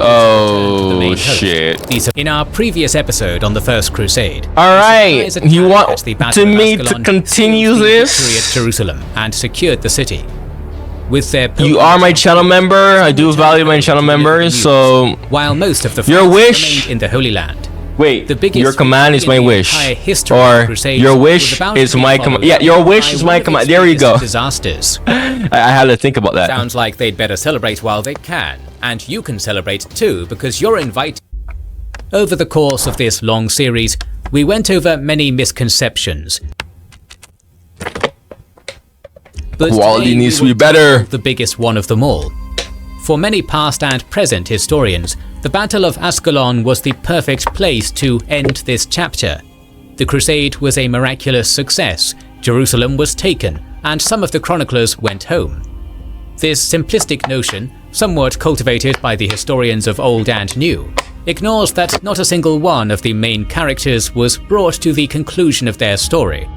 Oh shit. In our previous episode on the First Crusade, alright, you want me to continue this? At Jerusalem and secured the city. With their you are my channel member. I do value my channel members, so while most of the your wish in the Holy Land. Wait, your command is my wish, or your wish is my command. Yeah, your wish is my command. There you go. Disasters. I had to think about that. Sounds like they'd better celebrate while they can, and you can celebrate too because you're invited. Over the course of this long series, we went over many misconceptions. But quality needs to be better. The biggest one of them all. For many past and present historians, the Battle of Ascalon was the perfect place to end this chapter. The crusade was a miraculous success, Jerusalem was taken, and some of the chroniclers went home. This simplistic notion, somewhat cultivated by the historians of old and new, ignores that not a single one of the main characters was brought to the conclusion of their story.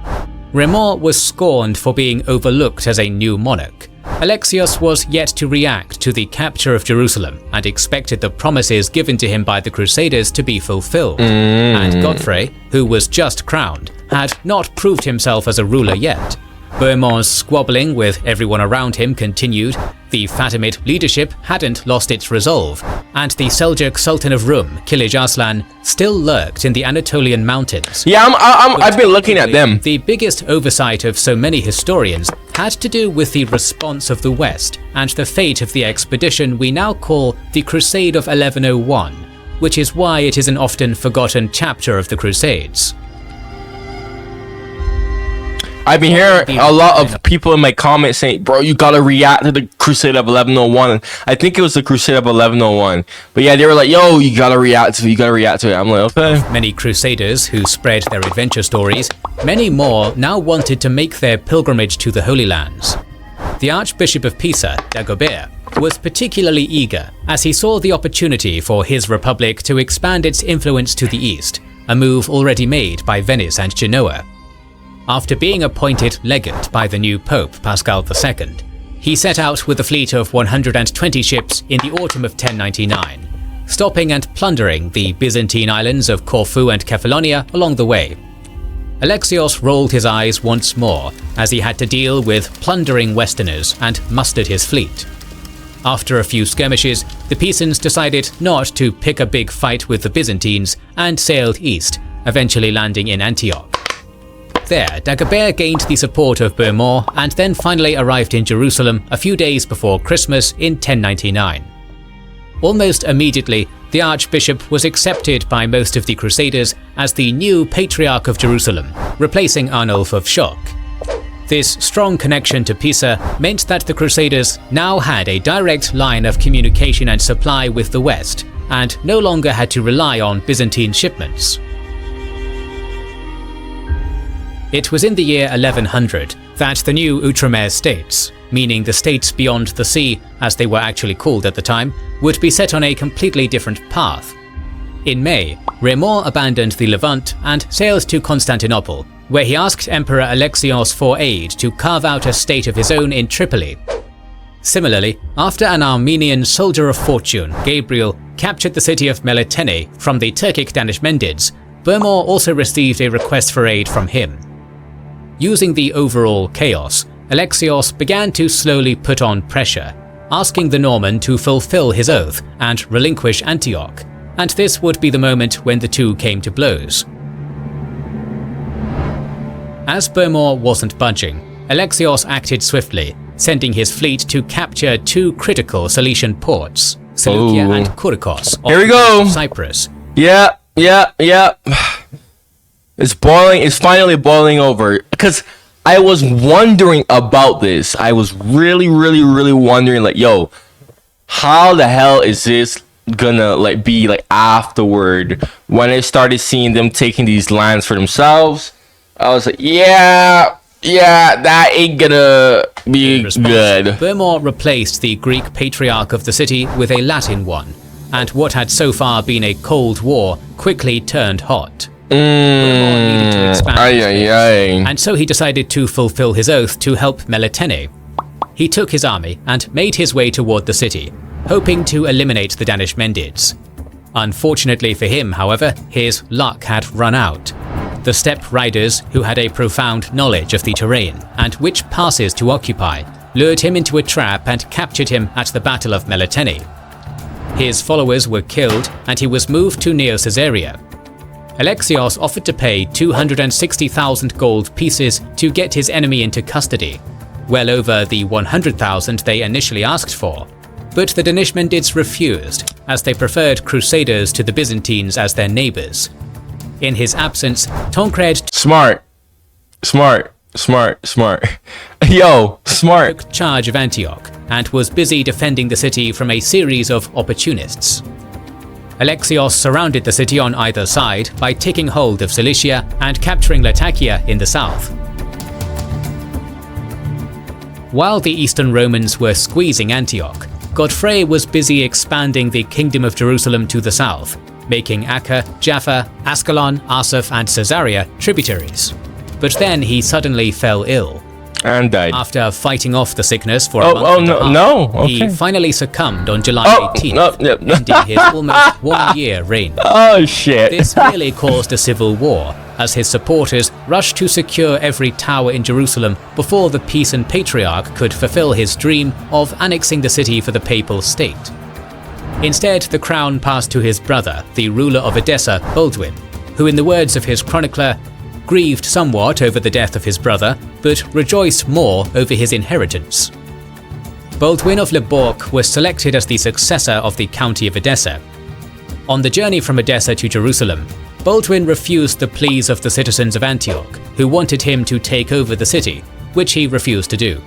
Raymond was scorned for being overlooked as a new monarch. Alexios was yet to react to the capture of Jerusalem and expected the promises given to him by the Crusaders to be fulfilled. And Godfrey, who was just crowned, had not proved himself as a ruler yet. Bohemond's squabbling with everyone around him continued, the Fatimid leadership hadn't lost its resolve, and the Seljuk Sultan of Rum, Kilij Arslan, still lurked in the Anatolian mountains. Yeah, I've been looking at them. The biggest oversight of so many historians had to do with the response of the West and the fate of the expedition we now call the Crusade of 1101, which is why it is an often forgotten chapter of the Crusades. I've been hearing a lot of people in my comments saying, bro, you gotta react to the Crusade of 1101. I think it was the Crusade of 1101. But yeah, they were like, yo, you gotta react to it. I'm like, okay. Many crusaders who spread their adventure stories, many more now wanted to make their pilgrimage to the Holy Lands. The Archbishop of Pisa, Dagobert, was particularly eager as he saw the opportunity for his republic to expand its influence to the east, a move already made by Venice and Genoa. After being appointed legate by the new Pope Pascal II, he set out with a fleet of 120 ships in the autumn of 1099, stopping and plundering the Byzantine islands of Corfu and Kefalonia along the way. Alexios rolled his eyes once more as he had to deal with plundering Westerners and mustered his fleet. After a few skirmishes, the Pisans decided not to pick a big fight with the Byzantines and sailed east, eventually landing in Antioch. There, Dagobert gained the support of Bohemond and then finally arrived in Jerusalem a few days before Christmas in 1099. Almost immediately, the Archbishop was accepted by most of the Crusaders as the new Patriarch of Jerusalem, replacing Arnulf of Schock. This strong connection to Pisa meant that the Crusaders now had a direct line of communication and supply with the West, and no longer had to rely on Byzantine shipments. It was in the year 1100 that the new Outremer states, meaning the states beyond the sea, as they were actually called at the time, would be set on a completely different path. In May, Raymond abandoned the Levant and sailed to Constantinople, where he asked Emperor Alexios for aid to carve out a state of his own in Tripoli. Similarly, after an Armenian soldier of fortune, Gabriel, captured the city of Melitene from the Turkic Danishmendids, Bohemond also received a request for aid from him. Using the overall chaos, Alexios began to slowly put on pressure, asking the Norman to fulfill his oath and relinquish Antioch, and this would be the moment when the two came to blows. As Bohemond wasn't budging, Alexios acted swiftly, sending his fleet to capture two critical Cilician ports, Seleucia and Kurikos, here we go. Cyprus. Yeah. It's boiling. It's finally boiling over. Because I was wondering about this. I was really wondering, like, yo, how the hell is this gonna like be like afterward? When I started seeing them taking these lands for themselves, I was like, yeah, that ain't gonna be good. Bohemond replaced the Greek patriarch of the city with a Latin one, and what had so far been a cold war quickly turned hot. Needed to expand and so he decided to fulfill his oath to help Melitene. He took his army and made his way toward the city, hoping to eliminate the Danish Mendids. Unfortunately for him, however, his luck had run out. The steppe riders, who had a profound knowledge of the terrain and which passes to occupy, lured him into a trap and captured him at the Battle of Melitene. His followers were killed and he was moved to Neo Caesarea. Alexios offered to pay 260,000 gold pieces to get his enemy into custody, well over the 100,000 they initially asked for. But the Danishmendids refused, as they preferred crusaders to the Byzantines as their neighbors. In his absence, Tancred Smart. Yo, smart. took charge of Antioch and was busy defending the city from a series of opportunists. Alexios surrounded the city on either side by taking hold of Cilicia and capturing Latakia in the south. While the Eastern Romans were squeezing Antioch, Godfrey was busy expanding the Kingdom of Jerusalem to the south, making Acca, Jaffa, Ascalon, Asaph and Caesarea tributaries. But then he suddenly fell ill. And died. After fighting off the sickness for a month and a half, he finally succumbed on July 18th, ending his almost 1 year reign. Oh shit. This nearly caused a civil war, as his supporters rushed to secure every tower in Jerusalem before the Pisan Patriarch could fulfill his dream of annexing the city for the papal state. Instead, the crown passed to his brother, the ruler of Edessa, Baldwin, who, in the words of his chronicler, grieved somewhat over the death of his brother, but rejoiced more over his inheritance. Baldwin of Leborg was selected as the successor of the county of Edessa. On the journey from Edessa to Jerusalem, Baldwin refused the pleas of the citizens of Antioch, who wanted him to take over the city, which he refused to do.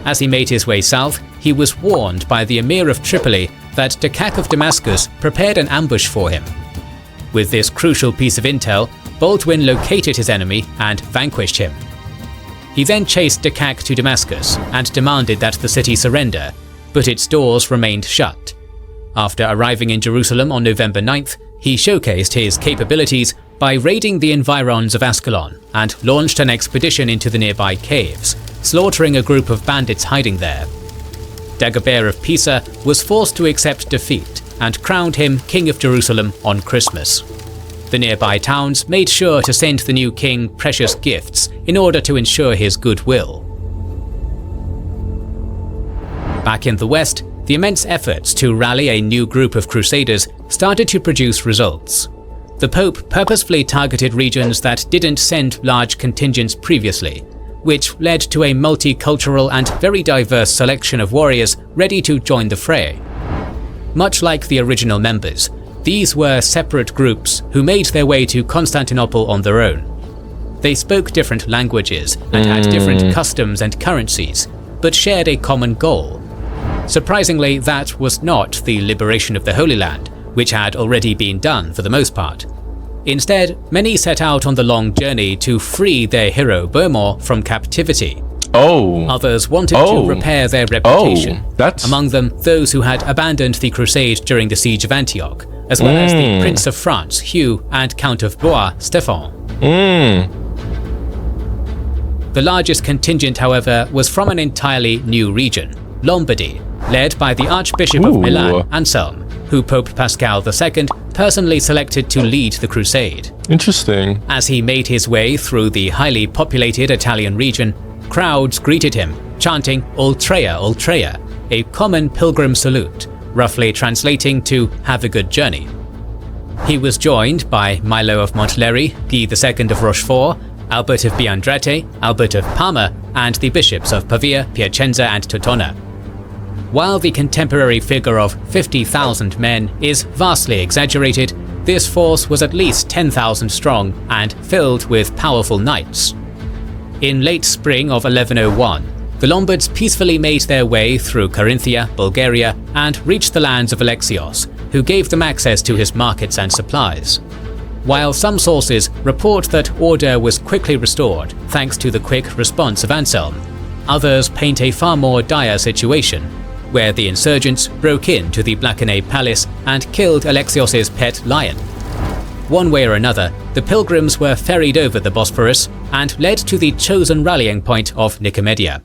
As he made his way south, he was warned by the Emir of Tripoli that Dakak of Damascus prepared an ambush for him. With this crucial piece of intel, Baldwin located his enemy and vanquished him. He then chased Dakak to Damascus and demanded that the city surrender, but its doors remained shut. After arriving in Jerusalem on November 9th, he showcased his capabilities by raiding the environs of Ascalon and launched an expedition into the nearby caves, slaughtering a group of bandits hiding there. Dagobert of Pisa was forced to accept defeat and crowned him King of Jerusalem on Christmas. The nearby towns made sure to send the new king precious gifts in order to ensure his goodwill. Back in the west, the immense efforts to rally a new group of crusaders started to produce results. The Pope purposefully targeted regions that didn't send large contingents previously, which led to a multicultural and very diverse selection of warriors ready to join the fray. Much like the original members, these were separate groups who made their way to Constantinople on their own. They spoke different languages and had different customs and currencies, but shared a common goal. Surprisingly, that was not the liberation of the Holy Land, which had already been done for the most part. Instead, many set out on the long journey to free their hero Bohemond from captivity. Others wanted to repair their reputation, among them those who had abandoned the crusade during the siege of Antioch, as well as the Prince of France, Hugh, and Count of Blois, Stefan. The largest contingent, however, was from an entirely new region, Lombardy, led by the Archbishop of Milan, Anselm, who Pope Pascal II personally selected to lead the crusade. Interesting. As he made his way through the highly populated Italian region, crowds greeted him, chanting Ultrea, Ultrea, a common pilgrim salute, roughly translating to "Have a good journey." He was joined by Milo of Montlhéry, Guy II of Rochefort, Albert of Biandrate, Albert of Parma, and the bishops of Pavia, Piacenza, and Tortona. While the contemporary figure of 50,000 men is vastly exaggerated, this force was at least 10,000 strong and filled with powerful knights. In late spring of 1101, the Lombards peacefully made their way through Carinthia, Bulgaria, and reached the lands of Alexios, who gave them access to his markets and supplies. While some sources report that order was quickly restored thanks to the quick response of Anselm, others paint a far more dire situation, where the insurgents broke into the Blackenay Palace and killed Alexios' pet lion. One way or another, the pilgrims were ferried over the Bosphorus and led to the chosen rallying point of Nicomedia.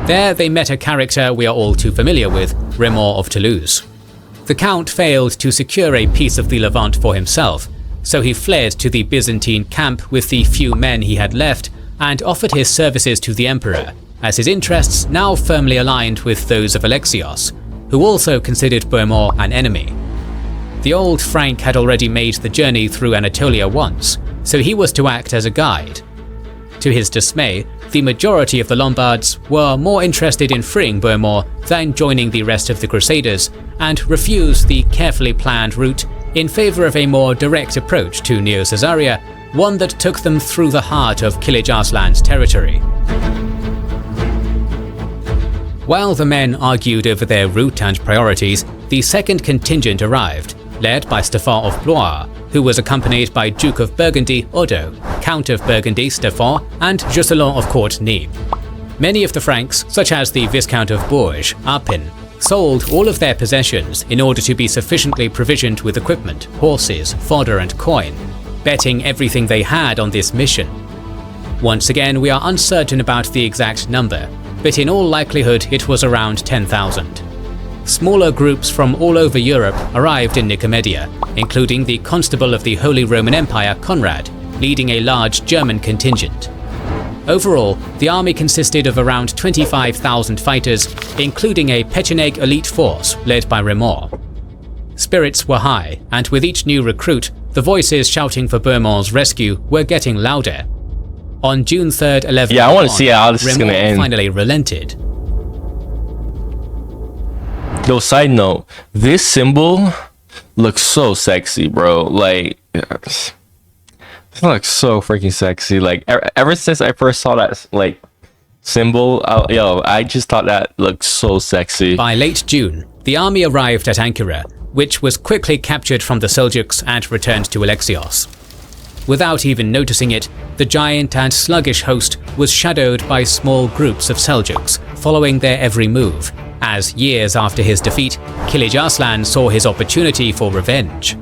There they met a character we are all too familiar with, Raymond of Toulouse. The Count failed to secure a piece of the Levant for himself, so he fled to the Byzantine camp with the few men he had left and offered his services to the emperor, as his interests now firmly aligned with those of Alexios, who also considered Bohemond an enemy. The old Frank had already made the journey through Anatolia once, so he was to act as a guide. To his dismay, the majority of the Lombards were more interested in freeing Bohemond than joining the rest of the Crusaders, and refused the carefully planned route in favour of a more direct approach to Neo Caesarea, one that took them through the heart of Kilij Arslan's territory. While the men argued over their route and priorities, the second contingent arrived, led by Stefan of Blois, who was accompanied by Duke of Burgundy Odo, Count of Burgundy Stefan, and Jocelyn of Courtenay. Many of the Franks, such as the Viscount of Bourges, Arpin, sold all of their possessions in order to be sufficiently provisioned with equipment, horses, fodder and coin, betting everything they had on this mission. Once again, we are uncertain about the exact number, but in all likelihood it was around 10,000. Smaller groups from all over Europe arrived in Nicomedia, including the Constable of the Holy Roman Empire Conrad, leading a large German contingent. Overall, the army consisted of around 25,000 fighters, including a Pecheneg elite force led by Raymond. Spirits were high, and with each new recruit, the voices shouting for Bohemond's rescue were getting louder. On June 3rd, 11, Yeah, I want to see how this is going to Raymond end. finally relented. Yo, side note, this symbol looks so sexy, bro. Like, it looks so freaking sexy. Like, ever since I first saw that, like, symbol, I just thought that looked so sexy. By late June, the army arrived at Ankara, which was quickly captured from the Seljuks and returned to Alexios. Without even noticing it, the giant and sluggish host was shadowed by small groups of Seljuks, following their every move, as years after his defeat, Kilij Arslan saw his opportunity for revenge.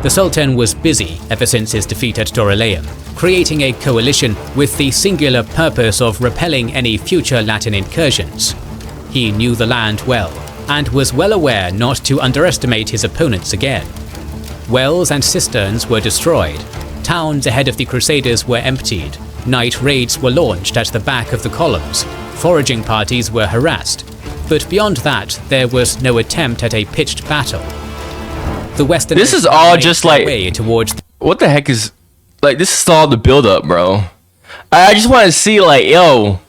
The Sultan was busy ever since his defeat at Dorylaeum, creating a coalition with the singular purpose of repelling any future Latin incursions. He knew the land well, and was well aware not to underestimate his opponents again. Wells and cisterns were destroyed, towns ahead of the Crusaders were emptied, night raids were launched at the back of the columns, foraging parties were harassed, but beyond that, there was no attempt at a pitched battle. The Western This is all made just their like, way towards what the heck is, like, this is all the build up, bro. I just want to see, like, yo,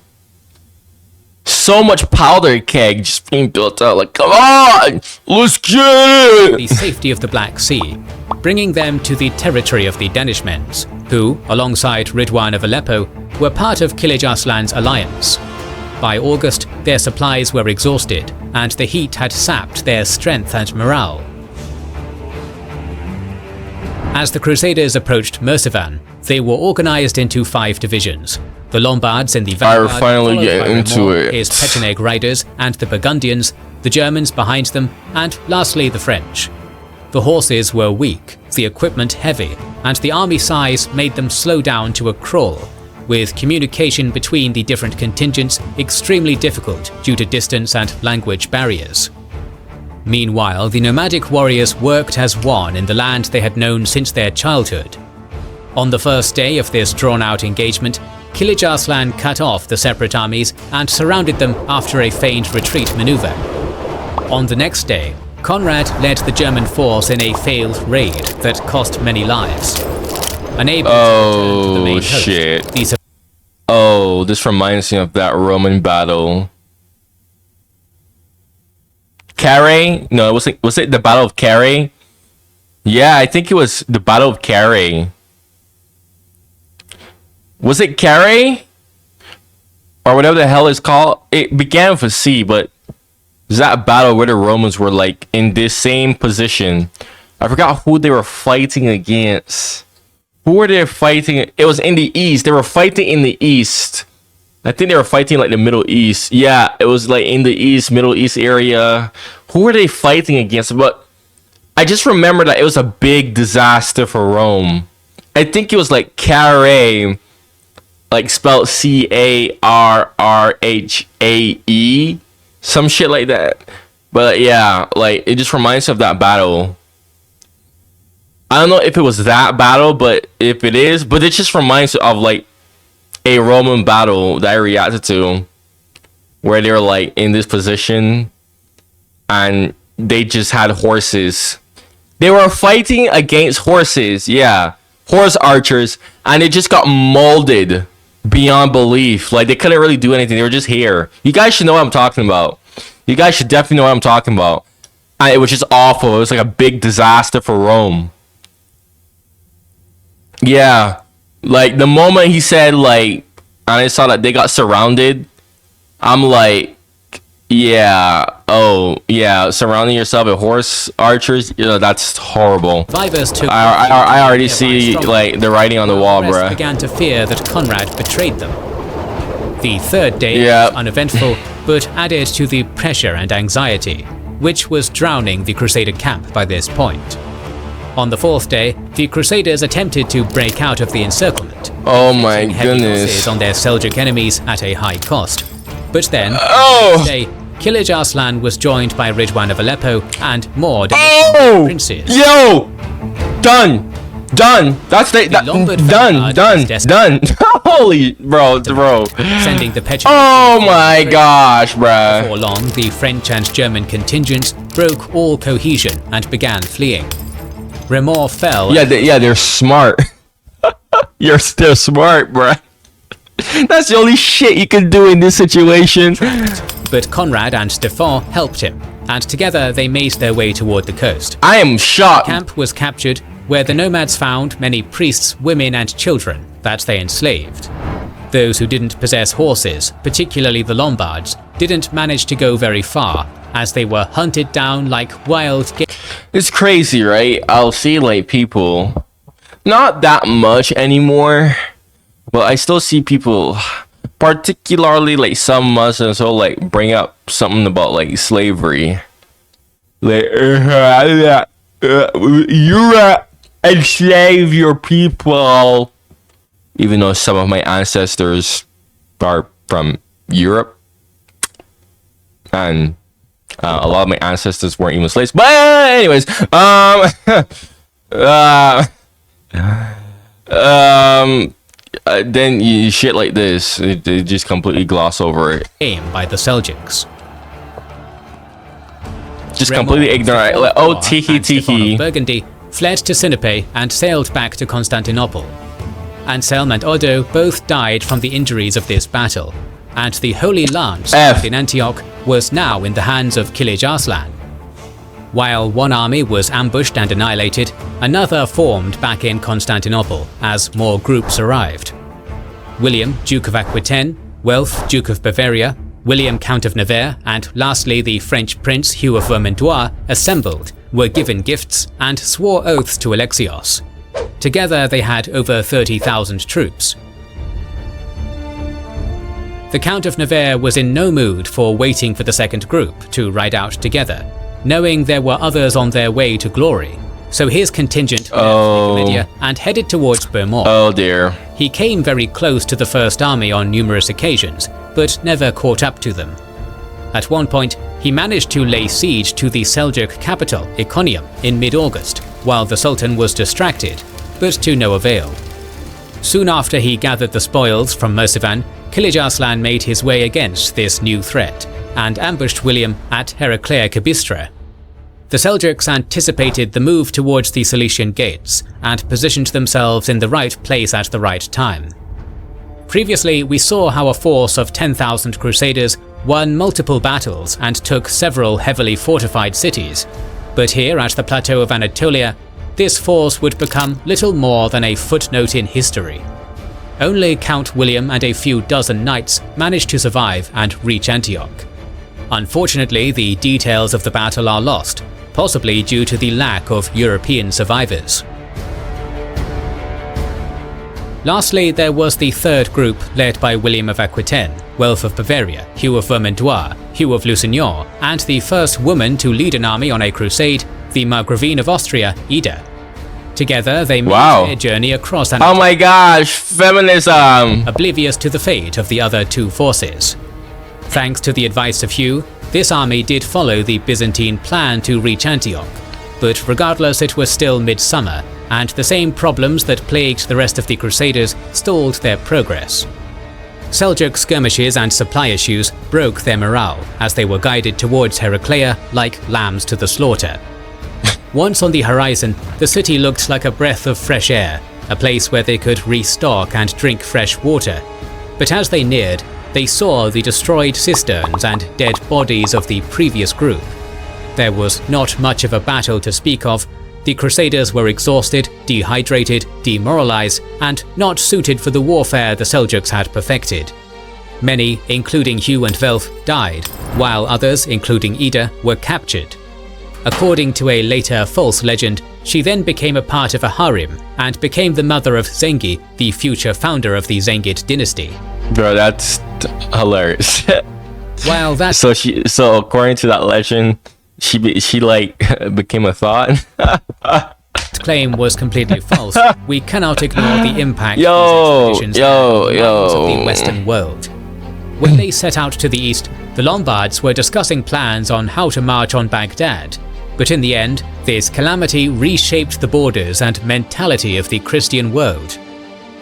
so much powder keg just being built up. Like, come on, let's get it. the safety of the Black Sea, bringing them to the territory of the Danishmends, who, alongside Ridwan of Aleppo, were part of Kilij Arslan's alliance. By August, their supplies were exhausted, and the heat had sapped their strength and morale. As the Crusaders approached Merzifon, they were organized into 5 divisions. The Lombards in the vanguard, finally followed getting by into Raymond, it. his Pecheneg riders, and the Burgundians, the Germans behind them, and lastly the French. The horses were weak, the equipment heavy, and the army size made them slow down to a crawl, with communication between the different contingents extremely difficult due to distance and language barriers. Meanwhile, the nomadic warriors worked as one in the land they had known since their childhood. On the first day of this drawn-out engagement, Kilij Arslan cut off the separate armies and surrounded them after a feigned retreat maneuver. On the next day, Conrad led the German force in a failed raid that cost many lives. Unable to return to the main host, shit. the Oh, this reminds me of that Roman battle. Carrhae? No, was it the Battle of Carrhae? Yeah, I think it was the Battle of Carrhae. Was it Carrhae? Or whatever the hell it's called? It began with a C, but it's that battle where the Romans were like in this same position. I forgot who they were fighting against. Who were they fighting? It was in the east. They were fighting in the east. I think they were fighting like the Middle East. Yeah, it was like in the east, Middle East area. Who were they fighting against? But I just remember that it was a big disaster for Rome. I think it was like Carrhae. like spelled Carrhae, some shit like that. But yeah, like it just reminds me of that battle. I don't know if it was that battle, but if it is, but it just reminds me of like a Roman battle that I reacted to, where they're like in this position and they just had horses. They were fighting against horses, yeah, horse archers, and it just got molded beyond belief. Like they couldn't really do anything. They were just here. You guys should know what I'm talking about. You guys should definitely know what I'm talking about. And it was just awful. It was like a big disaster for Rome. Yeah, like the moment he said like, and I saw that they got surrounded, I'm like, yeah, oh yeah, surrounding yourself with horse archers, you know, that's horrible. I already see like the writing on the wall, bruh. Began to fear that Conrad betrayed them. The third day was uneventful, but added to the pressure and anxiety, which was drowning the Crusader camp by this point. On the fourth day, the Crusaders attempted to break out of the encirclement. Oh my goodness! On their Seljuk enemies at a high cost. But then, the next day, Kilij Arslan was joined by Ridwan of Aleppo and more princes. Yo! Done! That's done. Holy bro. Sending the oh my gosh, bruh. Before long, the French and German contingents broke all cohesion and began fleeing. Remor fell. Yeah, they're smart. They're smart, bruh. That's the only shit you can do in this situation. But Conrad and Stefan helped him, and together they made their way toward the coast. I am shocked. The camp was captured, where the nomads found many priests, women, and children that they enslaved. Those who didn't possess horses, particularly the Lombards, didn't manage to go very far, as they were hunted down like wild game. It's crazy, right? I'll see like people, not that much anymore, but I still see people, particularly like some Muslims, who like bring up something about like slavery. Like, you enslave your people. Even though some of my ancestors are from Europe, and a lot of my ancestors weren't even slaves. But anyways, then you shit like this, they just completely gloss over it. By the Seljuks. Just completely ignorant. Like, oh, tiki. Burgundy fled to Sinope and sailed back to Constantinople. Anselm and Odo both died from the injuries of this battle, and the Holy Lance in Antioch was now in the hands of Kilij Arslan. While one army was ambushed and annihilated, another formed back in Constantinople as more groups arrived. William, Duke of Aquitaine, Welf, Duke of Bavaria, William, Count of Nevers, and lastly the French Prince Hugh of Vermandois assembled, were given gifts, and swore oaths to Alexios. Together they had over 30,000 troops. The Count of Nevers was in no mood for waiting for the second group to ride out together, knowing there were others on their way to glory. So his contingent left Lydia and headed towards Beaumont. Oh dear. He came very close to the First Army on numerous occasions, but never caught up to them. At one point, he managed to lay siege to the Seljuk capital, Iconium, in mid-August, while the Sultan was distracted, but to no avail. Soon after he gathered the spoils from Merzifon, Kilij Arslan made his way against this new threat, and ambushed William at Heraclea Cabistra. The Seljuks anticipated the move towards the Cilician gates, and positioned themselves in the right place at the right time. Previously, we saw how a force of 10,000 crusaders won multiple battles and took several heavily fortified cities, but here at the plateau of Anatolia, this force would become little more than a footnote in history. Only Count William and a few dozen knights managed to survive and reach Antioch. Unfortunately, the details of the battle are lost, possibly due to the lack of European survivors. Lastly, there was the third group led by William of Aquitaine, Welf of Bavaria, Hugh of Vermandois, Hugh of Lusignan, and the first woman to lead an army on a crusade, the Margravine of Austria, Ida. Together, they made Wow. their journey across Oh Anatolia, my gosh, feminism. oblivious to the fate of the other two forces. Thanks to the advice of Hugh, this army did follow the Byzantine plan to reach Antioch, but regardless it was still midsummer, and the same problems that plagued the rest of the Crusaders stalled their progress. Seljuk skirmishes and supply issues broke their morale as they were guided towards Heraclea like lambs to the slaughter. Once on the horizon, the city looked like a breath of fresh air, a place where they could restock and drink fresh water. But as they neared, they saw the destroyed cisterns and dead bodies of the previous group. There was not much of a battle to speak of. The Crusaders were exhausted, dehydrated, demoralized, and not suited for the warfare the Seljuks had perfected. Many, including Hugh and Velf, died, while others, including Ida, were captured. According to a later false legend, she then became a part of a harem and became the mother of Zengi, the future founder of the Zengid dynasty. Bro, that's hilarious. While that So according to that legend, she became a thought. claim was completely false, we cannot ignore the impact Yo, these expeditions yo, had on the minds of the yo. Western world. When they set out to the east, the Lombards were discussing plans on how to march on Baghdad. But in the end, this calamity reshaped the borders and mentality of the Christian world.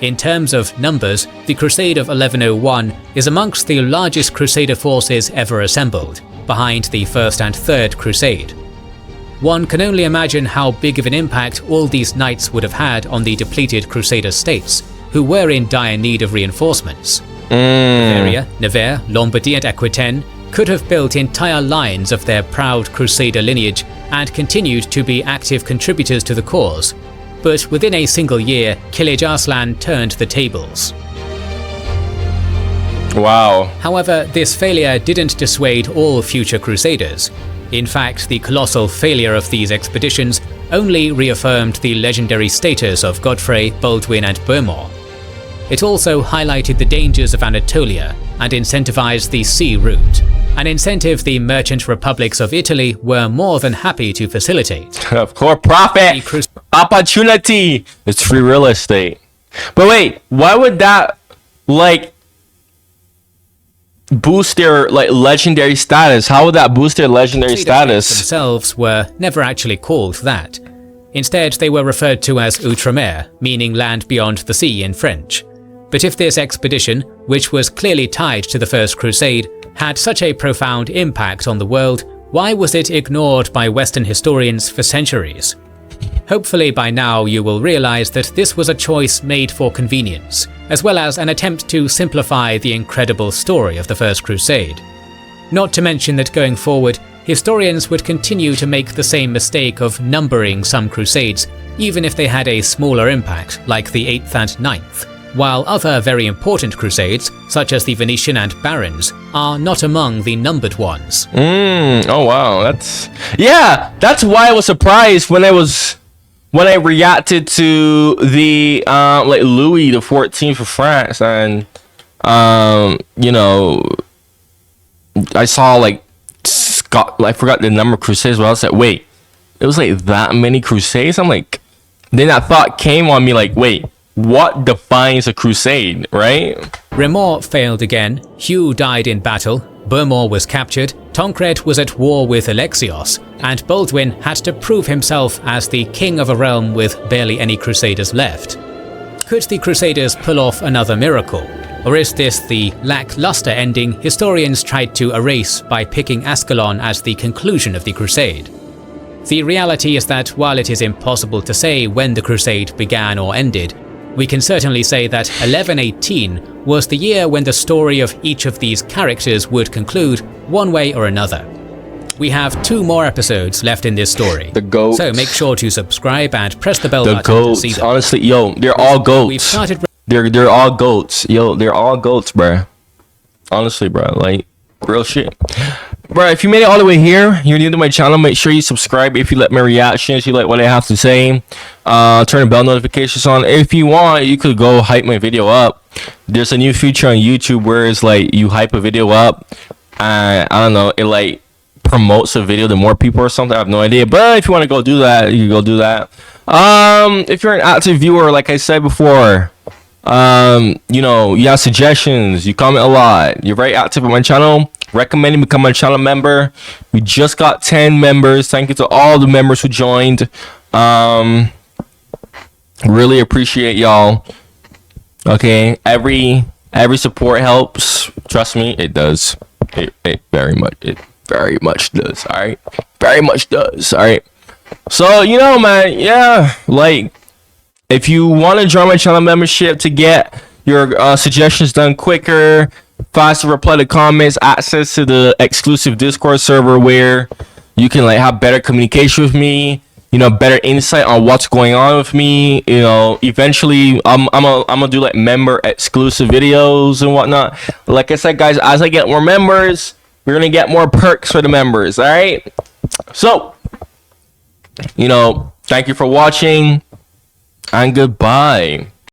In terms of numbers, the Crusade of 1101 is amongst the largest Crusader forces ever assembled, behind the First and Third Crusade. One can only imagine how big of an impact all these knights would have had on the depleted Crusader states, who were in dire need of reinforcements. Bavaria, Nevers, Lombardy and Aquitaine could have built entire lines of their proud Crusader lineage and continued to be active contributors to the cause. But within a single year, Kilij Arslan turned the tables. Wow. However, this failure didn't dissuade all future Crusaders. In fact, the colossal failure of these expeditions only reaffirmed the legendary status of Godfrey, Baldwin and Bohemond. It also highlighted the dangers of Anatolia and incentivized the sea route, an incentive the merchant republics of Italy were more than happy to facilitate. Of course, profit, opportunity. It's free real estate. But wait, why would that boost their legendary status? How would that boost their legendary Crusaders status? themselves were never actually called that. Instead, they were referred to as Outremer, meaning land beyond the sea in French. But if this expedition, which was clearly tied to the First Crusade, had such a profound impact on the world, why was it ignored by Western historians for centuries? Hopefully by now you will realize that this was a choice made for convenience, as well as an attempt to simplify the incredible story of the First Crusade. Not to mention that going forward, historians would continue to make the same mistake of numbering some crusades, even if they had a smaller impact, like the 8th and 9th, while other very important crusades, such as the Venetian and Barons, are not among the numbered ones. Oh wow, that's why I was surprised when I reacted to the Louis the 14th of France, and I saw I forgot the number of crusades, but I was like, wait, it was that many crusades? I'm like, then that thought came on me wait, what defines a crusade, right? Remor failed again, Hugh died in battle, Bohemond was captured, Tancred was at war with Alexios, and Baldwin had to prove himself as the king of a realm with barely any crusaders left. Could the Crusaders pull off another miracle? Or is this the lackluster ending historians tried to erase by picking Ascalon as the conclusion of the crusade? The reality is that while it is impossible to say when the crusade began or ended, we can certainly say that 1118 was the year when the story of each of these characters would conclude one way or another. We have 2 more episodes left in this story, The goats. so make sure to subscribe and press the bell The button to see goats. them. Honestly, yo, they're all goats. We've started. They're all goats. Yo, they're all goats, bruh. Honestly, bruh. Real shit. Bruh, if you made it all the way here, you're new to my channel, make sure you subscribe if you like my reactions, you like what I have to say. Turn the bell notifications on. If you want, you could go hype my video up. There's a new feature on YouTube where it's you hype a video up, and I don't know, it promotes a video to more people or something. I have no idea. But if you want to go do that, you can go do that. If you're an active viewer, like I said before, you know, you have suggestions, you comment a lot, you're very active on my channel, recommending become a channel member. We just got 10 members. Thank you to all the members who joined. Really appreciate y'all. Okay, every support helps. Trust me, it does. It very much does. All right, very much does. All right. So, you know, man, yeah, like, if you want to join my channel membership to get your suggestions done quicker, faster reply to comments, access to the exclusive Discord server where you can like have better communication with me, you know, better insight on what's going on with me, you know, eventually I'm gonna do like member exclusive videos and whatnot. Like I said, guys, as I get more members, we're gonna get more perks for the members. All right, so, you know, thank you for watching, and goodbye.